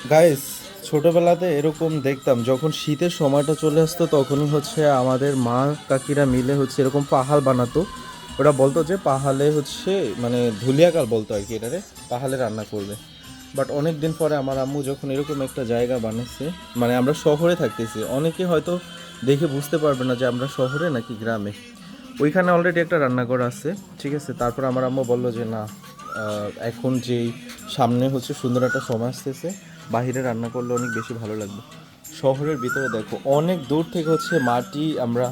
Guys, ছোটবেলাতে এরকম দেখতাম যখন শীতের সময়টা চলে আসতো তখনই হচ্ছে আমাদের মা কাকিরা মিলে হচ্ছে এরকম পাহাড় বানাতো। ওরা বলতো যে পাহাড়ে হচ্ছে মানে ধুলিয়াকাল বলতো আর কি, এটারে পাহাড়ে রান্না করবে। বাট অনেক দিন পরে আমার আম্মু যখন এরকম একটা জায়গা বানাচ্ছে, মানে আমরা শহরে থাকতেছি, অনেকে হয়তো দেখে বুঝতে পারবে না যে আমরা শহরে নাকি গ্রামে। ওইখানে অলরেডি একটা রান্নাঘর আছে, ঠিক আছে। তারপর আমার আম্মু বললো যে না, এখন যেই সামনে হচ্ছে সুন্দর একটা সময় আসতেছে, বাহিরে রান্না করলে অনেক বেশি ভালো লাগবে। শহরের ভিতরে দেখো অনেক দূর থেকে হচ্ছে মাটি আমরা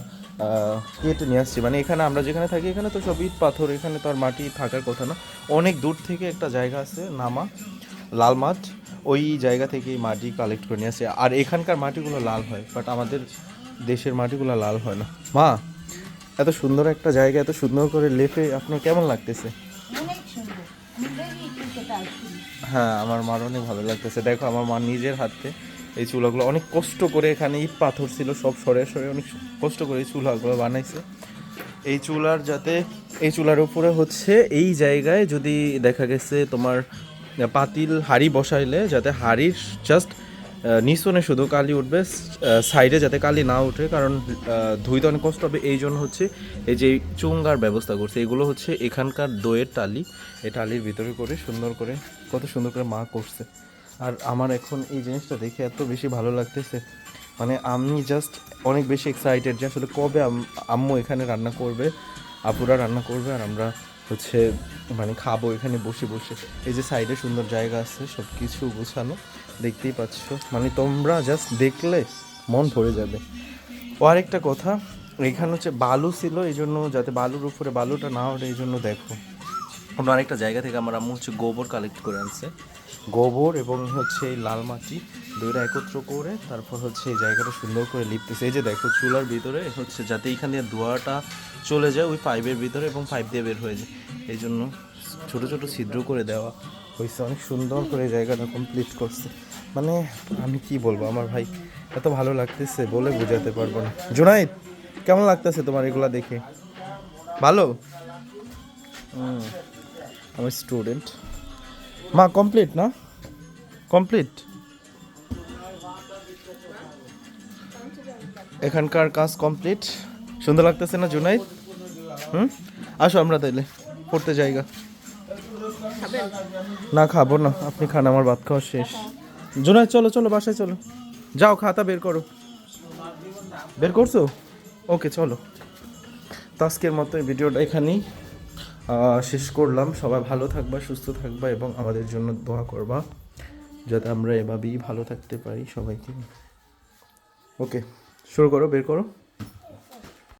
কেটে নিয়ে আসছি, মানে এখানে আমরা যেখানে থাকি এখানে তো সব ইট পাথর, এখানে তো আর মাটি থাকার কথা না। অনেক দূর থেকে একটা জায়গা আছে নামা লাল মাঠ, ওই জায়গা থেকে মাটি কালেক্ট করে নিয়ে আসে। আর এখানকার মাটিগুলো লাল হয়, বাট আমাদের দেশের মাটিগুলো লাল হয় না। মা, এত সুন্দর একটা জায়গা এত সুন্দর করে লেপে আপনার কেমন লাগতেছে? অনেক সুন্দর। আমি very interested actually. হ্যাঁ, আমার মার অনেক ভালো লাগতেছে। দেখো আমার মা নিজের হাতে এই চুলাগুলো অনেক কষ্ট করে, এখানে ইট পাথর ছিল সব সরে সরে অনেক কষ্ট করে এই চুলাগুলো বানাইছে। এই চুলার যাতে এই চুলার উপরে হচ্ছে এই জায়গায় যদি দেখা গেছে তোমার পাতিল হাঁড়ি বসাইলে যাতে হাঁড়ির জাস্ট নিচনে শুধু কালি উঠবে, সাইডে যাতে কালি না উঠে, কারণ ধুইতে অনেক কষ্ট হবে। এই জন্য হচ্ছে এই যে চুঙ্গার ব্যবস্থা করছে। এগুলো হচ্ছে এখানকার দইয়ের টালি, এই টালির ভিতরে করে সুন্দর করে কত সুন্দর করে মা করছে। আর আমার এখন এই জিনিসটা দেখে এত বেশি ভালো লাগতেছে, মানে আমি জাস্ট অনেক বেশি এক্সাইটেড যে আসলে কবে আম্মু এখানে রান্না করবে, আপুরা রান্না করবে, আর আমরা হচ্ছে মানে খাবো এখানে বসে বসে। এই যে সাইডে সুন্দর জায়গা আছে, সব কিছু গোছানো, দেখতেই পাচ্ছ, মানে তোমরা জাস্ট দেখলে মন ভরে যাবে। ও আরেকটা কথা, এখানে হচ্ছে বালু ছিল, এই জন্য যাতে বালুর উপরে বালুটা না ওঠে এই জন্য দেখো অন্য আরেকটা জায়গা থেকে আমার আম্মু হচ্ছে গোবর কালেক্ট করে আনছে। গোবর এবং হচ্ছে এই লাল মাটি দুইটা একত্র করে তারপর হচ্ছে এই জায়গাটা সুন্দর করে লিপতেছে। এই যে দেখো চুলার ভিতরে হচ্ছে যাতে এইখান দিয়ে ধোঁয়াটা চলে যায় ওই পাইপের ভিতরে এবং পাইপ দিয়ে বের হয়ে যায়, এই জন্য ছোটো ছোটো ছিদ্র করে দেওয়া হয়েছে। অনেক সুন্দর করে এই জায়গাটা কমপ্লিট করছে। মানে আমি কি বলবো, আমার ভাই এত ভালো লাগতেছে বলে বোঝাতে পারবো না। জুনাইদ, কেমন লাগতেছে তোমার এগুলা দেখে? ভালো? আমি স্টুডেন্ট। মা কমপ্লিট না? কমপ্লিট? এখানকার কাজ কমপ্লিট। সুন্দর লাগতেছে না জুনাইদ? আসো আমরা তাইলে পড়তে জায়গা। না খাবো না, আপনি খান, আমার ভাত খাওয়া শেষ। জুনাইদ চলো চলো বাসায় চলো, যাও খাতা বের করো। বের করছো? ওকে চলো। তো আজকের মতো এই ভিডিওটা এখানেই শেষ করলাম। সবাই ভালো থাকবা, সুস্থ থাকবা এবং আমাদের জন্য দোয়া করবা যাতে আমরা এভাবেই ভালো থাকতে পারি সবাইকে। ওকে, শুরু করো, বের করো।